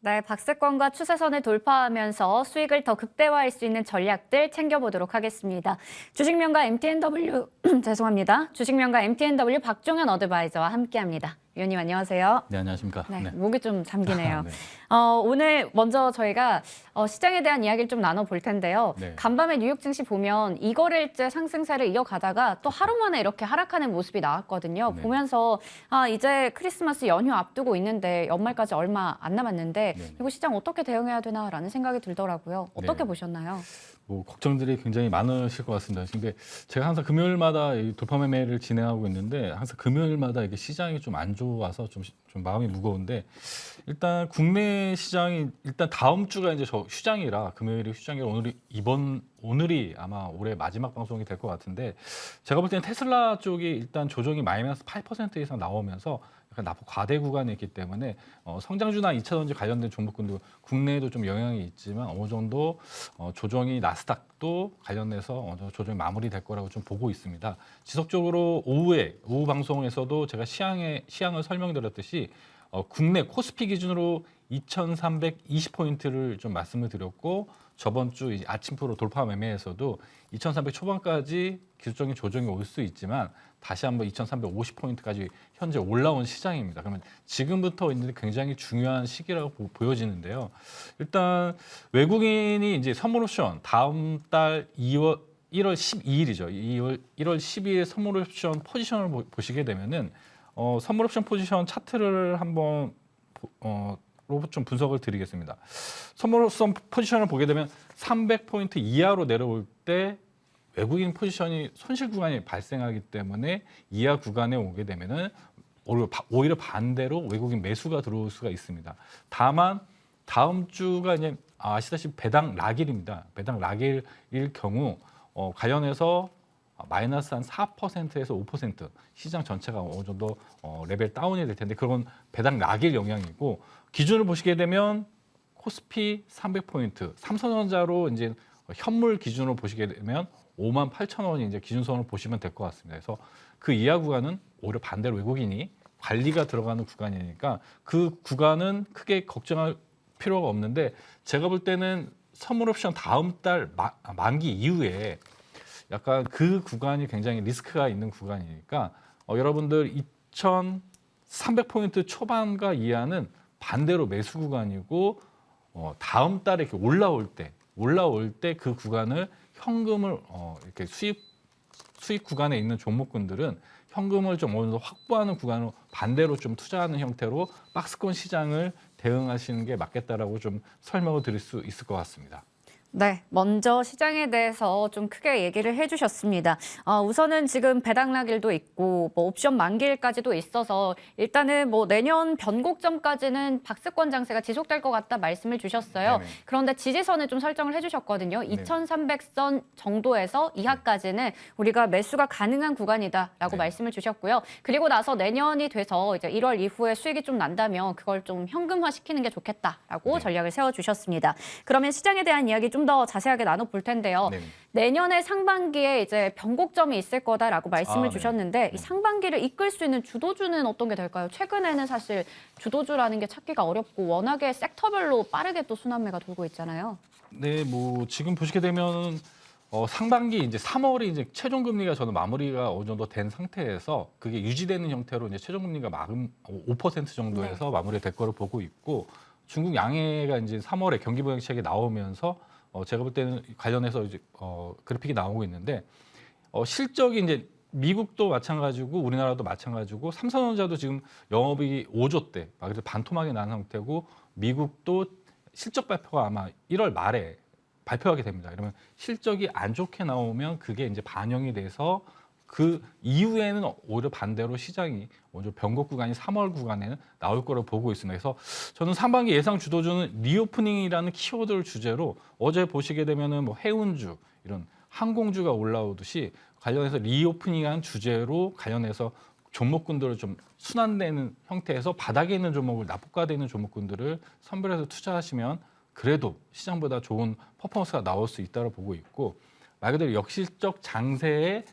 네, 박스권과 추세선을 돌파하면서 수익을 더 극대화할 수 있는 전략들 챙겨보도록 하겠습니다. 주식명가 MTNW 죄송합니다. 주식명가 MTNW 박종현 어드바이저와 함께합니다. 위원님 안녕하세요. 네, 안녕하십니까. 네, 목이 좀 잠기네요. 네. 오늘 먼저 저희가 시장에 대한 이야기를 좀 나눠볼 텐데요. 네. 간밤에 뉴욕 증시 보면 이거래일째 상승세를 이어가다가 또 하루 만에 이렇게 하락하는 모습이 나왔거든요. 네. 보면서 이제 크리스마스 연휴 앞두고 있는데 연말까지 얼마 안 남았는데 네. 이거 시장 어떻게 대응해야 되나라는 생각이 들더라고요. 어떻게 네. 보셨나요? 뭐 걱정들이 굉장히 많으실 것 같습니다. 근데 제가 항상 금요일마다 이 돌파 매매를 진행하고 있는데 항상 금요일마다 이게 시장이 좀 안 좋아서 좀 마음이 무거운데 일단 국내 시장이 일단 다음 주가 이제 저 휴장이라 금요일이 휴장이라 오늘이 아마 올해 마지막 방송이 될 것 같은데 제가 볼 때는 테슬라 쪽이 일단 조정이 마이너스 8% 이상 나오면서 약간 나폭 과대 구간에 있기 때문에 성장주나 2차전지 관련된 종목군도 국내에도 좀 영향이 있지만 어느 정도 조정이 나스닥도 관련해서 어느 정도 조정이 마무리될 거라고 좀 보고 있습니다. 지속적으로 오후 방송에서도 제가 시향을 설명드렸듯이 국내 코스피 기준으로 2,320포인트를 좀 말씀을 드렸고 저번 주 이제 아침 프로 돌파 매매에서도 2,300 초반까지 기술적인 조정이 올 수 있지만 다시 한번 2,350포인트까지 현재 올라온 시장입니다. 그러면 지금부터 있는 굉장히 중요한 시기라고 보여지는데요. 일단 외국인이 이제 선물 옵션 다음 달 1월 12일이죠. 1월 12일 선물 옵션 포지션을 보시게 되면은 선물 옵션 포지션 차트를 한번 좀 분석을 드리겠습니다. 선물 옵션 포지션을 보게 되면 300포인트 이하로 내려올 때 외국인 포지션이 손실 구간이 발생하기 때문에 이하 구간에 오게 되면은 오히려 반대로 외국인 매수가 들어올 수가 있습니다. 다만 다음 주가 이제 아시다시피 배당 락일입니다. 배당 락일일 경우 관련해서 마이너스 한 4%에서 5% 시장 전체가 어느 정도 레벨 다운이 될 텐데 그건 배당 락일 영향이고 기준을 보시게 되면 코스피 300포인트, 삼성전자로 이제 현물 기준으로 보시게 되면 58,000원이 이제 기준선을 보시면 될 것 같습니다. 그래서 그 이하 구간은 오히려 반대로 외국인이 관리가 들어가는 구간이니까 그 구간은 크게 걱정할 필요가 없는데 제가 볼 때는 선물 옵션 다음 달 만기 이후에 약간 그 구간이 굉장히 리스크가 있는 구간이니까 여러분들 2,300포인트 초반과 이하는 반대로 매수 구간이고 다음 달에 이렇게 올라올 때 그 구간을 현금을 이렇게 수익 구간에 있는 종목군들은 현금을 좀 어느 정도 확보하는 구간으로 반대로 좀 투자하는 형태로 박스권 시장을 대응하시는 게 맞겠다라고 좀 설명을 드릴 수 있을 것 같습니다. 네, 먼저 시장에 대해서 좀 크게 얘기를 해주셨습니다. 우선은 지금 배당락일도 있고 뭐 옵션 만기일까지도 있어서 일단은 뭐 내년 변곡점까지는 박스권 장세가 지속될 것 같다 말씀을 주셨어요. 네네. 그런데 지지선을 좀 설정을 해주셨거든요. 2,300선 정도에서 이하까지는 우리가 매수가 가능한 구간이다라고 네. 말씀을 주셨고요. 그리고 나서 내년이 돼서 이제 1월 이후에 수익이 좀 난다면 그걸 좀 현금화 시키는 게 좋겠다라고 네. 전략을 세워주셨습니다. 그러면 시장에 대한 이야기 좀 더 자세하게 나눠볼 텐데요. 네. 내년에 상반기에 이제 변곡점이 있을 거다라고 말씀을 네. 주셨는데 이 상반기를 이끌 수 있는 주도주는 어떤 게 될까요? 최근에는 사실 주도주라는 게 찾기가 어렵고 워낙에 섹터별로 빠르게 또 순환매가 돌고 있잖아요. 네, 뭐 지금 보시게 되면 상반기 이제 3월이 이제 최종 금리가 저는 마무리가 어느 정도 된 상태에서 그게 유지되는 형태로 이제 최종 금리가 5% 정도에서 마무리될 거로 보고 있고 중국 양해가 이제 3월에 경기 부양책이 나오면서 제가 볼 때는 관련해서 이제 그래픽이 나오고 있는데 실적이 이제 미국도 마찬가지고 우리나라도 마찬가지고 삼성전자도 지금 영업이익이 5조대 막 그래서 반토막이 난 상태고 미국도 실적 발표가 아마 1월 말에 발표하게 됩니다. 그러면 실적이 안 좋게 나오면 그게 이제 반영이 돼서 그 이후에는 오히려 반대로 시장이 먼저 변곡 구간이 3월 구간에는 나올 거라고 보고 있습니다. 그래서 저는 상반기 예상 주도주는 리오프닝이라는 키워드를 주제로 어제 보시게 되면은 뭐 해운주 이런 항공주가 올라오듯이 관련해서 리오프닝한 주제로 관련해서 종목군들을 좀 순환되는 형태에서 바닥에 있는 종목을 납부가되는 종목군들을 선별해서 투자하시면 그래도 시장보다 좋은 퍼포먼스가 나올 수 있다고 보고 있고 말 그대로 역실적 장세에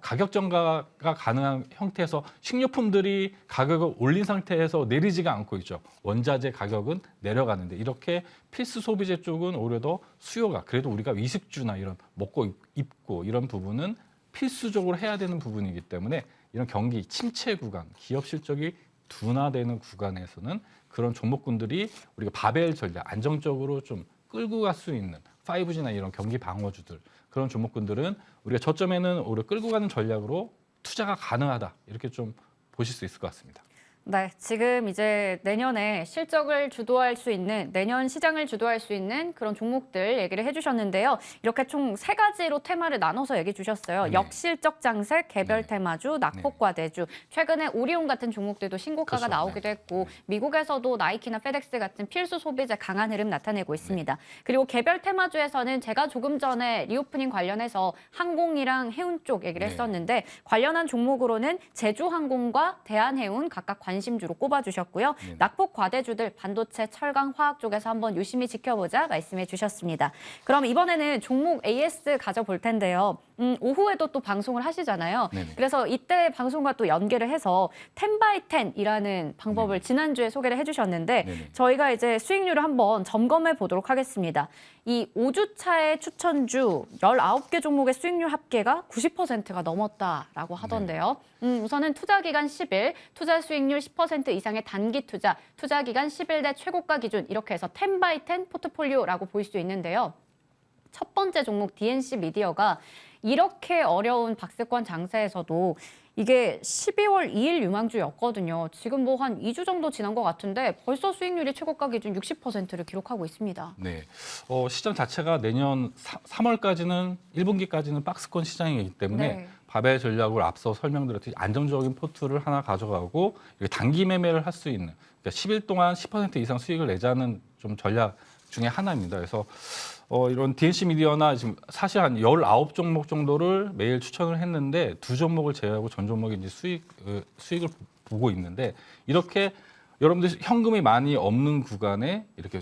가격 전가가 가능한 형태에서 식료품들이 가격을 올린 상태에서 내리지가 않고 있죠. 원자재 가격은 내려가는데 이렇게 필수 소비재 쪽은 오히려 더 수요가 그래도 우리가 위식주나 이런 먹고 입고 이런 부분은 필수적으로 해야 되는 부분이기 때문에 이런 경기 침체 구간, 기업 실적이 둔화되는 구간에서는 그런 종목군들이 우리가 바벨 전략 안정적으로 좀 끌고 갈 수 있는 5G나 이런 경기 방어주들 그런 종목군들은 우리가 저점에는 오히려 끌고 가는 전략으로 투자가 가능하다 이렇게 좀 보실 수 있을 것 같습니다. 네, 지금 이제 내년에 실적을 주도할 수 있는, 내년 시장을 주도할 수 있는 그런 종목들 얘기를 해주셨는데요. 이렇게 총 3가지로 테마를 나눠서 얘기해 주셨어요. 네. 역실적 장세, 개별 네. 테마주, 낙폭과대주. 최근에 오리온 같은 종목들도 신고가가 그렇죠. 나오기도 네. 했고 미국에서도 나이키나 페덱스 같은 필수 소비재 강한 흐름 나타내고 있습니다. 그리고 개별 테마주에서는 제가 조금 전에 리오프닝 관련해서 항공이랑 해운 쪽 얘기를 네. 했었는데 관련한 종목으로는 제주항공과 대한해운 각각 관심주로 꼽아주셨고요. 네. 낙폭 과대주들 반도체, 철강, 화학 쪽에서 한번 유심히 지켜보자 말씀해 주셨습니다. 그럼 이번에는 종목 AS 가져볼 텐데요. 오후에도 또 방송을 하시잖아요. 네네. 그래서 이때 방송과 또 연계를 해서 10x10이라는 방법을 네네. 지난주에 소개를 해주셨는데 네네. 저희가 이제 수익률을 한번 점검해 보도록 하겠습니다. 이 5주차의 추천주 19개 종목의 수익률 합계가 90%가 넘었다라고 하던데요. 우선은 투자기간 10일, 투자 수익률 10% 이상의 단기 투자, 투자기간 10일 대 최고가 기준 이렇게 해서 10x10 포트폴리오라고 볼 수 있는데요. 첫 번째 종목 DNC 미디어가 이렇게 어려운 박스권 장세에서도 이게 12월 2일 유망주였거든요. 지금 뭐 한 2주 정도 지난 것 같은데 벌써 수익률이 최고가 기준 60%를 기록하고 있습니다. 네, 시장 자체가 내년 3월까지는 1분기까지는 박스권 시장이기 때문에 네. 바벨 전략을 앞서 설명드렸듯이 안정적인 포트를 하나 가져가고 단기 매매를 할 수 있는 그러니까 10일 동안 10% 이상 수익을 내자는 좀 전략 중에 하나입니다. 그래서 이런 DNC 미디어나 지금 사실 한 19종목 정도를 매일 추천을 했는데 2종목을 제외하고 전 종목이 이제 수익을 보고 있는데 이렇게 여러분들 현금이 많이 없는 구간에 이렇게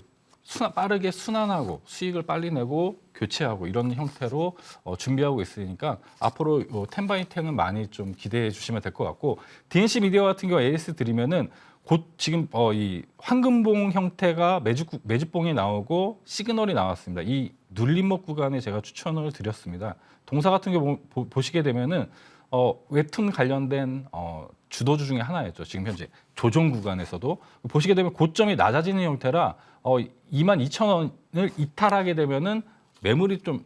빠르게 순환하고 수익을 빨리 내고 교체하고 이런 형태로 준비하고 있으니까 앞으로 10x10은 많이 좀 기대해 주시면 될 것 같고 DNC 미디어 같은 경우 AS 드리면은 곧 지금 이 황금봉 형태가 매집봉이 나오고 시그널이 나왔습니다. 이 눌림목 구간에 제가 추천을 드렸습니다. 동사 같은 경우 보시게 되면은 웹툰 관련된 주도주 중에 하나였죠. 지금 현재 조정 구간에서도 보시게 되면 고점이 낮아지는 형태라 22,000원을 이탈하게 되면은 매물이 좀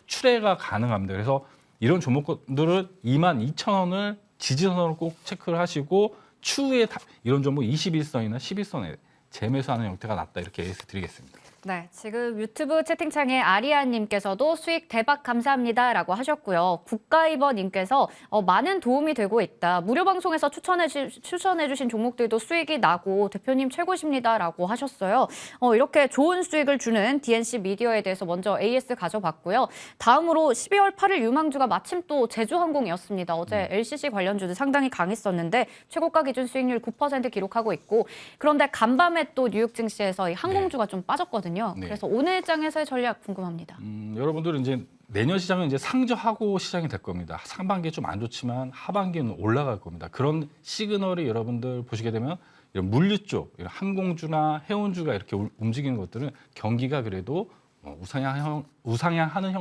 출회가 가능합니다. 그래서 이런 종목들은 22,000원을 지지선으로 꼭 체크를 하시고 추후에 이런 종목 21선이나 11선에 재매수하는 형태가 낫다 이렇게 AS 드리겠습니다. 네, 지금 유튜브 채팅창에 아리아님께서도 수익 대박 감사합니다라고 하셨고요. 국가이버님께서 많은 도움이 되고 있다. 무료 방송에서 추천해주신 종목들도 수익이 나고 대표님 최고십니다라고 하셨어요. 이렇게 좋은 수익을 주는 DNC 미디어에 대해서 먼저 AS 가져봤고요. 다음으로 12월 8일 유망주가 마침 또 제주항공이었습니다. 어제 LCC 관련주도 상당히 강했었는데 최고가 기준 수익률 9% 기록하고 있고 그런데 간밤에 또 뉴욕 증시에서 이 항공주가 좀 빠졌거든요. 네. 그래서 오늘 장에서의 전략 궁금합니다. 여러분들은 이제 내년 시장은 이제 상저하고 시장이 될 겁니다. 상반기에 좀 안 좋지만 하반기는 올라갈 겁니다. 그런 시그널이 여러분들 보시게 되면 이런 물류 쪽, 이런 항공주나 해운주가 이렇게 움직이는 것들은 경기가 그래도 우상향하는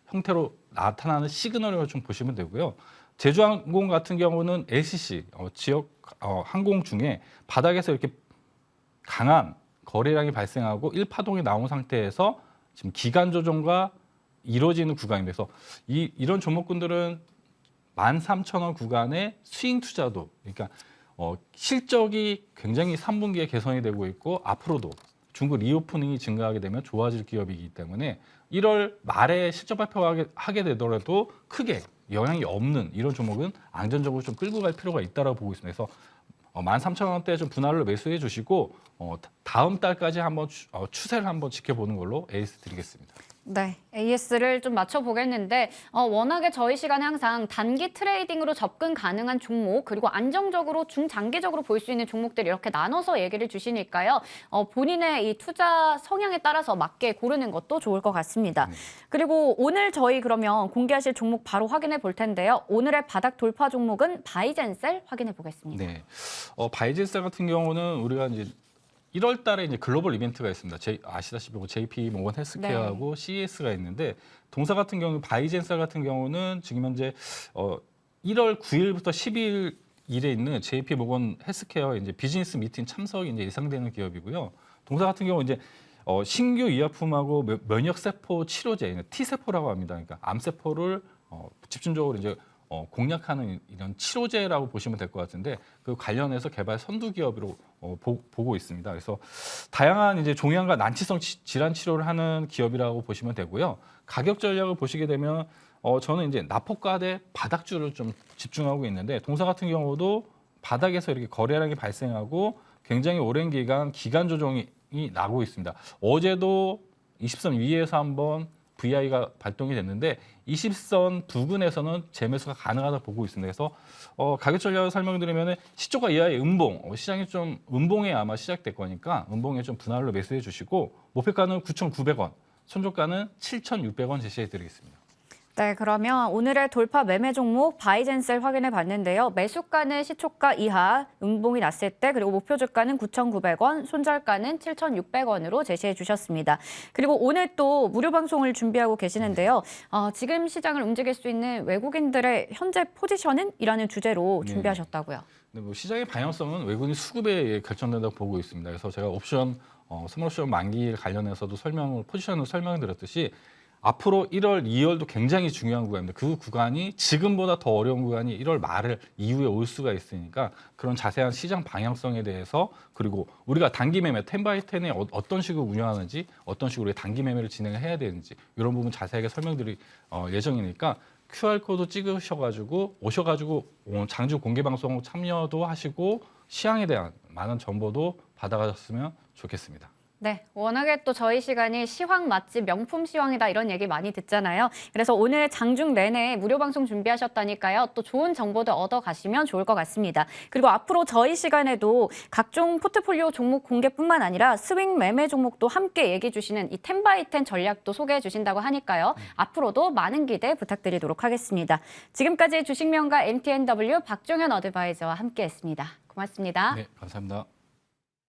형태로 나타나는 시그널을 좀 보시면 되고요. 제주항공 같은 경우는 LCC 지역 항공 중에 바닥에서 이렇게 강한 거래량이 발생하고 1파동이 나온 상태에서 지금 기간 조정과 이루어지는 구간입니다. 그래서 이런 종목군들은 13,000원 구간의 스윙 투자도 그러니까 실적이 굉장히 3분기에 개선이 되고 있고 앞으로도 중국 리오프닝이 증가하게 되면 좋아질 기업이기 때문에 1월 말에 실적 발표하게 되더라도 크게 영향이 없는 이런 종목은 안전적으로 좀 끌고 갈 필요가 있다고 보고 있습니다. 그래서 13,000원대 좀 분할로 매수해 주시고 다음 달까지 한번 추세를 한번 지켜보는 걸로 AS 드리겠습니다. 네, AS를 좀 맞춰보겠는데 워낙에 저희 시간에 항상 단기 트레이딩으로 접근 가능한 종목 그리고 안정적으로 중장기적으로 볼 수 있는 종목들 이렇게 나눠서 얘기를 주시니까요. 본인의 이 투자 성향에 따라서 맞게 고르는 것도 좋을 것 같습니다. 그리고 오늘 저희 그러면 공개하실 종목 바로 확인해 볼 텐데요. 오늘의 바닥 돌파 종목은 바이젠셀 확인해 보겠습니다. 네, 바이젠셀 같은 경우는 우리가 이제 1월 달에 이제 글로벌 이벤트가 있습니다. 아시다시피 JP 모건 헬스케어하고 CES가 있는데 동사 같은 경우 바이젠셀 같은 경우는 지금 현재 1월 9일부터 10일 일에 있는 JP 모건 헬스케어 이제 비즈니스 미팅 참석이 이제 예상되는 기업이고요. 동사 같은 경우 이제 신규 의약품하고 면역 세포 치료제 T 세포라고 합니다. 그러니까 암 세포를 집중적으로 이제 공략하는 이런 치료제라고 보시면 될 것 같은데 그 관련해서 개발 선두 기업으로 보고 있습니다. 그래서 다양한 이제 종양과 난치성 질환 치료를 하는 기업이라고 보시면 되고요. 가격 전략을 보시게 되면 저는 이제 낙폭과 대 바닥주를 좀 집중하고 있는데 동사 같은 경우도 바닥에서 이렇게 거래량이 발생하고 굉장히 오랜 기간 조정이 나고 있습니다. 어제도 20선 위에서 한번 VI가 발동이 됐는데 20선 부근에서는 재매수가 가능하다 보고 있습니다. 그래서 가격 전략을 설명드리면 시초가 이하의 음봉, 시장이 좀 음봉에 아마 시작될 거니까 음봉에 좀 분할로 매수해 주시고 목표가는 9,900원, 손절가는 7,600원 제시해 드리겠습니다. 네, 그러면 오늘의 돌파 매매 종목 바이젠셀 확인해 봤는데요. 매수가는 시초가 이하, 음봉이 났을 때 그리고 목표 주가는 9,900원, 손절가는 7,600원으로 제시해 주셨습니다. 그리고 오늘 또 무료 방송을 준비하고 계시는데요. 지금 시장을 움직일 수 있는 외국인들의 현재 포지션은? 이라는 주제로 준비하셨다고요. 네, 뭐 시장의 방향성은 외국인 수급에 결정된다고 보고 있습니다. 그래서 제가 옵션, 스몰옵션 만기일 관련해서도 포지션을 설명드렸듯이 앞으로 1월, 2월도 굉장히 중요한 구간입니다. 그 구간이 지금보다 더 어려운 구간이 1월 말 이후에 올 수가 있으니까 그런 자세한 시장 방향성에 대해서 그리고 우리가 단기 매매 10x10에 어떤 식으로 운영하는지 어떤 식으로 단기 매매를 진행을 해야 되는지 이런 부분 자세하게 설명드릴 예정이니까 QR코드 찍으셔가지고 오셔가지고 장주 공개 방송 참여도 하시고 시황에 대한 많은 정보도 받아가셨으면 좋겠습니다. 네, 워낙에 또 저희 시간이 시황 맛집 명품 시황이다 이런 얘기 많이 듣잖아요. 그래서 오늘 장중 내내 무료 방송 준비하셨다니까요. 또 좋은 정보도 얻어가시면 좋을 것 같습니다. 그리고 앞으로 저희 시간에도 각종 포트폴리오 종목 공개뿐만 아니라 스윙 매매 종목도 함께 얘기해 주시는 이 10x10 전략도 소개해 주신다고 하니까요. 앞으로도 많은 기대 부탁드리도록 하겠습니다. 지금까지 주식명가 MTNW 박종현 어드바이저와 함께했습니다. 고맙습니다. 네, 감사합니다.